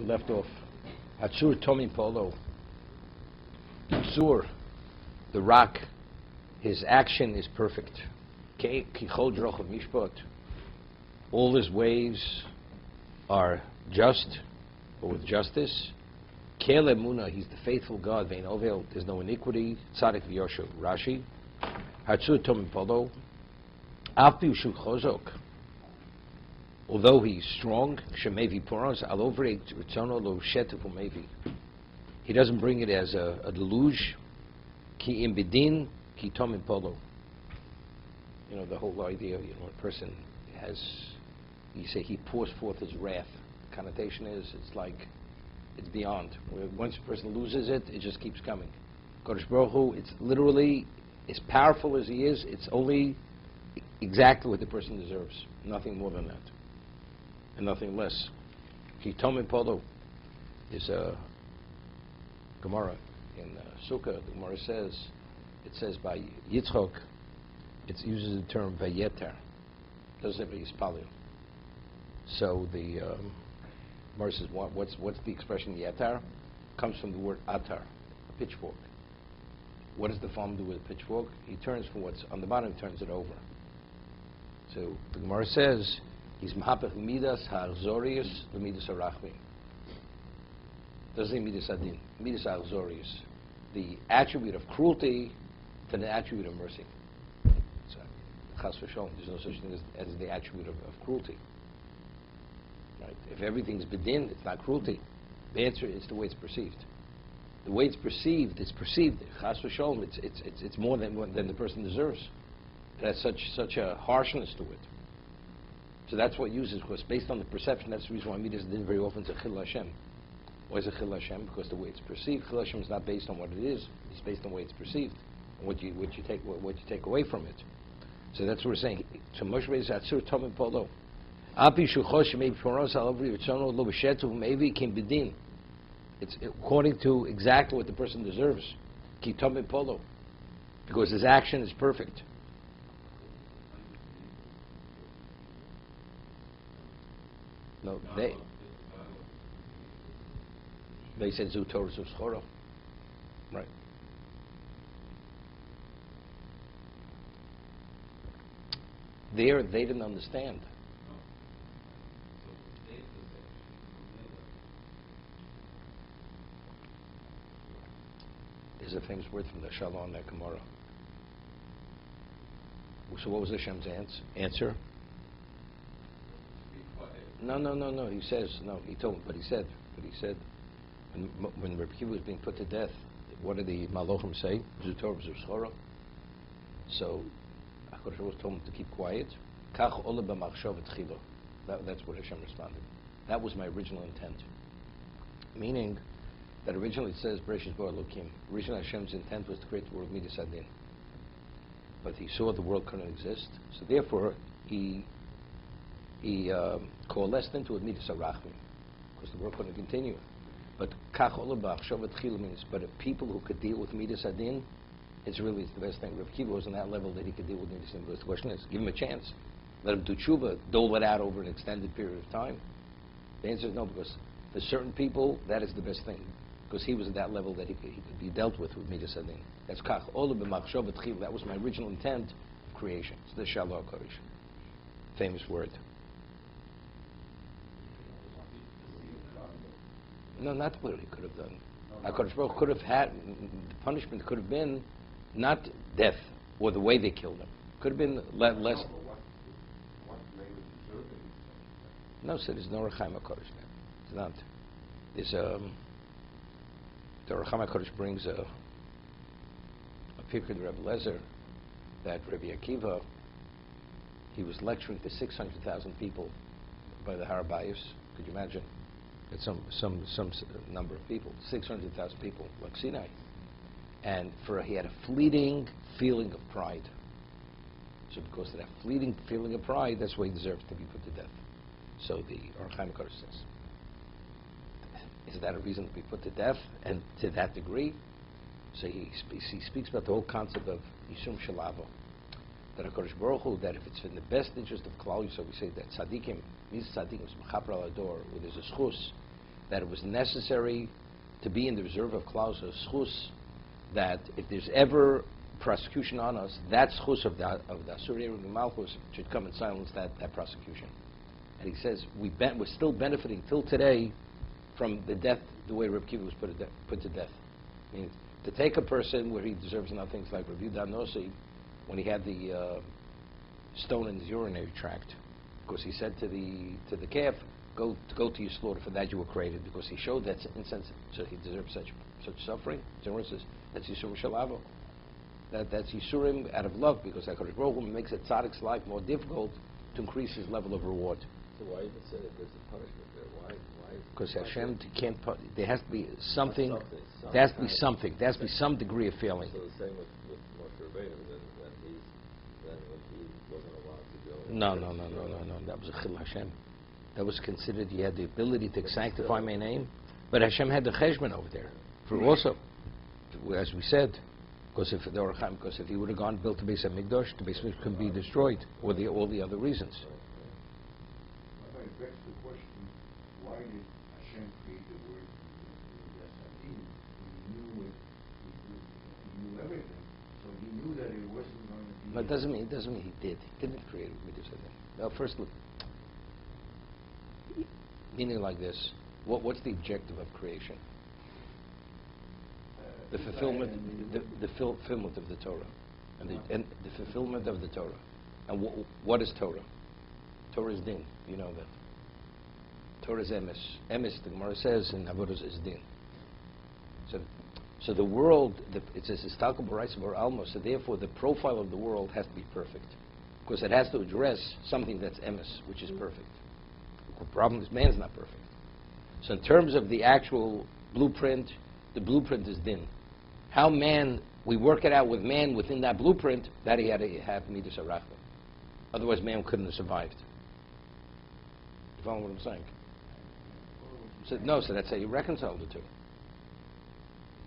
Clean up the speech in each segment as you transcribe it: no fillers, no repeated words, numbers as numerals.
we left off. Hatzur Tomi Polo. Hatzur, the rock, his action is perfect. Kichol Drochav Mishpat. All his ways are just, or with justice. Kele Muna, he's the faithful God. Vein Ovel, there's no iniquity. Tzadik v'yosher. Rashi. Hatzur Tomi Polo. Api Ushul Chozok. Although he's strong, Shemevi Poros, Alovre Ritzono Lo Shetu Mevi. He doesn't bring it as a deluge. Ki im bidin, ki tomim polo. You know, the whole idea, a person has, you say he pours forth his wrath. The connotation is, it's like, it's beyond. Once a person loses it, it just keeps coming. Kodesh Baruch Hu, it's literally, as powerful as he is, it's only exactly what the person deserves. Nothing more than that. And nothing less. Ki tomim polo is a Gemara in Sukkah. The Gemara says, it says by Yitzchok, it uses the term vayeter. Doesn't say yispalil. So the Gemara says, what's the expression yeter? Comes from the word atar, a pitchfork. What does the farmer do with a pitchfork? He turns from what's on the bottom, turns it over. So the Gemara says, he's mahapech midas ha'achzorius l'midas ha'rachmim. Doesn't say midas adin, midas ha'achzorius. The attribute of cruelty to the attribute of mercy. So, chas v'sholom, there's no such thing as the attribute of cruelty. Right? If everything's bedin, it's not cruelty. The answer is the way it's perceived. The way it's perceived, chas v'sholom, it's more than the person deserves. It has such a harshness to it. So that's what uses, because based on the perception, that's the reason why Midas didn't very often say Chil Hashem. Why is it Chil Hashem? Because the way it's perceived. Chil Hashem is not based on what it is; it's based on the way it's perceived, and what you take away from it. So that's what we're saying. Chumash Rashi Hatzur Tomim Polo. Api Shuchosh Mevi Poros Alavri Ritzono Lo B'Shetu Mevi Kim Bidin. It's according to exactly what the person deserves. Ki Tomim Polo, because his action is perfect. No, they said Zu Torah Zu Schoro. Right. There, they didn't understand. There's a famous word from the Shalom Gemara. So what was Hashem's answer? No. He says, no, he told him, but he said, when Rabbi Kiva was being put to death, what did the Malochim say? Zutor Zuschora. So, HaKadosh Baruch Hu told him to keep quiet. Kach ola b'machshav etchilo. That's what Hashem responded. That was my original intent. Meaning, that originally it says, Bereshis Bo Elokim. Originally Hashem's intent was to create the world Midas Adin. But he saw the world couldn't exist, so therefore, he coalesced into a midas harachmim, because the world couldn't continue. But kach ola b'achshav etchilo means, but if people who could deal with midas adin, it's the best thing. Rabbi Kiva was on that level that he could deal with midas adin. Because the question is, give him a chance, let him do tshuva, dole it out over an extended period of time. The answer is no, because for certain people that is the best thing, because he was at that level that he could be dealt with midas adin. That's kach ola b'machshav etchilo. That was my original intent of creation. It's the Shalom Kodesh, famous word. No, not what he could have done. HaKadosh Baruch Hu could have had, the punishment could have been not death or the way they killed him. Could have been less. No, so there's no Rechaim HaKadosh there. It's not. There's the Rechaim HaKadosh brings a picture of Rebbe Lezer that Rabbi Akiva, he was lecturing to 600,000 people by the Har Bayis. Could you imagine? Some number of people, 600,000 people, like Sinai, and he had a fleeting feeling of pride. So because of that fleeting feeling of pride, that's why he deserves to be put to death. So the Or Chaim HaKadosh says, is that a reason to be put to death, and to that degree? So he speaks about the whole concept of Yisum Shalavo, that HaKadosh Baruch Hu, that if it's in the best interest of Klal Yisrael, we say that tzaddikim, these tzaddikim, where there's a schus, that it was necessary to be in the reserve of Klaus, a schus, that if there's ever prosecution on us, that schus of the Asuri Malchus should come and silence that prosecution. And he says we're still benefiting till today from the death, the way Reb Kiva was put to death. I mean, to take a person where he deserves nothing, it's like Reb Yudah Nossi, when he had the stone in his urinary tract, because he said to the calf, go to your slaughter, for that you were created, because he showed that's insensitive, so he deserves such suffering. So it says that's Yisurim Shalavo. That's Yisurim out of love, because HaKadosh Baruch Hu makes a tzaddik's life more difficult to increase his level of reward. So why even say that there's a punishment there? Why? Because Hashem can't. There has to be something. There has to be something. There has to be some degree of feeling. So the same with Moshe Rabbeinu, when he wasn't allowed to go. No. That was a chil Hashem. That was considered. He had the ability to sanctify my name, but Hashem had the cheshbon over there for also, as we said. Because if he would have gone built the Beis Hamikdash, the Beis Hamikdash could be destroyed, or all the other reasons. It begs the question: why did Hashem create the word Haazinu? He knew it. He knew everything, so he knew that it wasn't going to be. But it doesn't mean he did. He didn't create it. Now, first look. Meaning like this: what's the objective of creation? The fulfillment of the Torah, and the fulfillment of the Torah. And what is Torah? Torah is din. You know that. Torah is emes. Emes, the Gemara says in Avodos, is din. So the world, it says istalkel b'raisa b'alma. So therefore, the profile of the world has to be perfect, because it has to address something that's emes, which is perfect. The problem is man's not perfect. So in terms of the actual blueprint, the blueprint is din. How we work it out with man within that blueprint, that he had to have midas harachma. Otherwise, man couldn't have survived. You follow what I'm saying? So that's how you reconcile the two.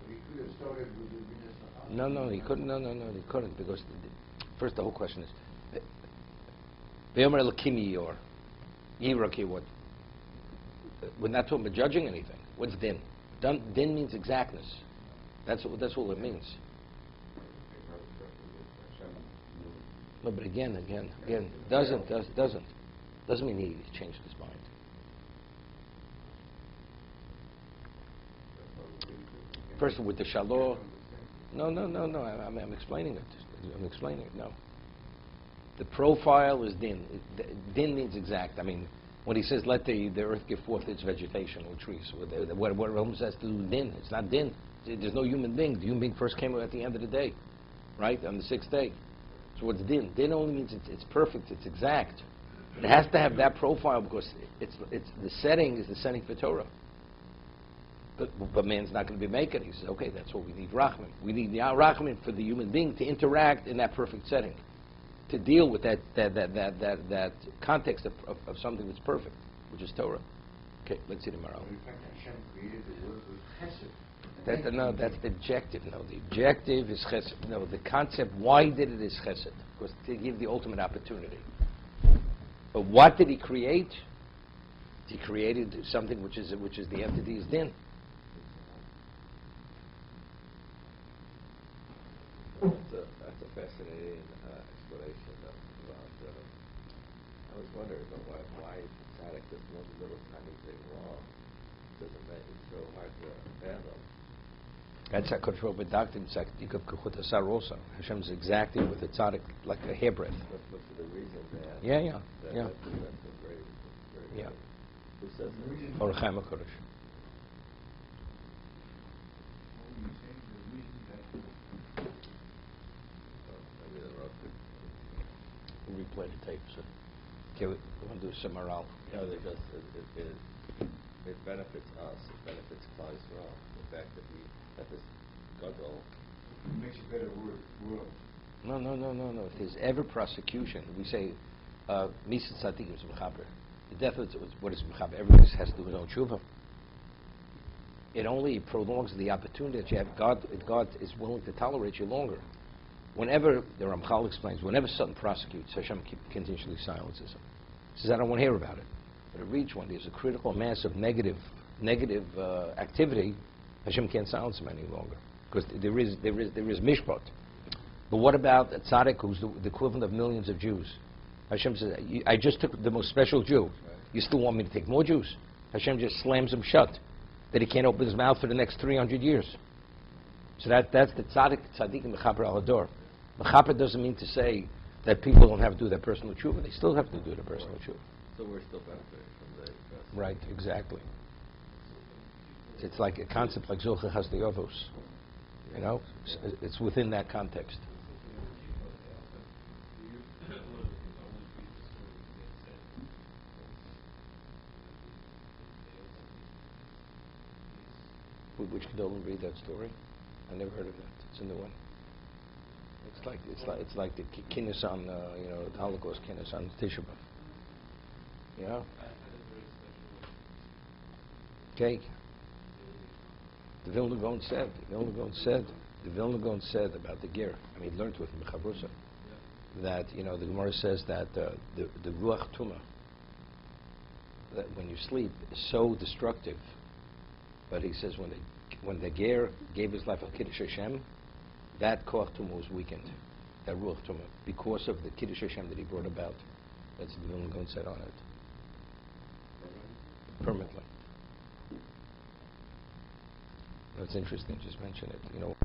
He could have started with the midas harachma. No, he couldn't. No, he couldn't, because first the whole question is, Ve'omer Elokimi yor, Yiraki, what? We're not talking about judging anything. What's din? Din means exactness. That's all it means. No, but again, doesn't mean he changed his mind. First, with the shalom. No. I'm explaining it. No. The profile is din. Din means exact. I mean, when he says let the earth give forth its vegetation or trees, what almost has to do with din? It's not din. There's no human being. The human being first came at the end of the day, right? On the sixth day. So what's din? Din only means it's perfect, it's exact. It has to have that profile, because it's the setting is the setting for Torah. But man's not going to be making it. He says, okay, that's what we need, rachman. We need the rachman for the human being to interact in that perfect setting, to deal with that context of something that's perfect, which is Torah. Okay, let's see the Maral. In fact, Hashem created the world with chesed. That's the objective. No, the objective is chesed. No, the concept, why did it is chesed? Because to give the ultimate opportunity. But what did he create? He created something which is the entity is din. That's a fascinating explanation about. I was wondering about why tzaddik does one little tiny thing wrong doesn't make it so hard to fathom. That's a control with doctrine. It's like you could kachut asar also. Hashem's exacting with the tzaddik like a hairbreadth. But for the reason that. Yeah. That's a very Yeah. good. Who says that? Or Chaim HaKodesh. Maybe the road could. We'll replay the tape. So, okay, we want to do some moral. No, it benefits us. It benefits Klal Yisrael. The fact that this gadol. It makes a better world. No. If there's ever prosecution, we say, Misa Tzadikim is Mechaber. The death of what is Mechaber. Everybody has to do his own tshuva. It only prolongs the opportunity that you have. God is willing to tolerate you longer. Whenever, the Ramchal explains, whenever something prosecutes, Hashem continually silences him. He says, I don't want to hear about it. But it reaches when there's a critical mass of negative negative activity, Hashem can't silence him any longer, because there is mishpat. But what about a tzaddik who's the equivalent of millions of Jews? Hashem says, I just took the most special Jew. Right. You still want me to take more Jews? Hashem just slams him shut, that he can't open his mouth for the next 300 years. So that's the tzaddik and mechaper al hador. Mechaper doesn't mean to say that people don't have to do their personal tshuva. They still have to do their personal tshuva. So we're still benefiting from the investment. Right, exactly. It's like a concept like Zoche has the Yovos. You know? It's within that context. Which Gedolim read that story? I never heard of that. It's a new one. It's like the kinnis on the Holocaust kinnis on Tisha B'Av. You know? Okay. The Vilna Gaon said about the ger. I mean, he learned with Mechavrusa that the Gemara says that the ruach tumah, that when you sleep, is so destructive. But he says when the ger gave his life al Kiddush Hashem, that koach tumah was weakened, that ruach tumah, because of the Kiddush Hashem that he brought about. That's what the Vilna Gaon said on it. Permanently. It's interesting. Just mention it.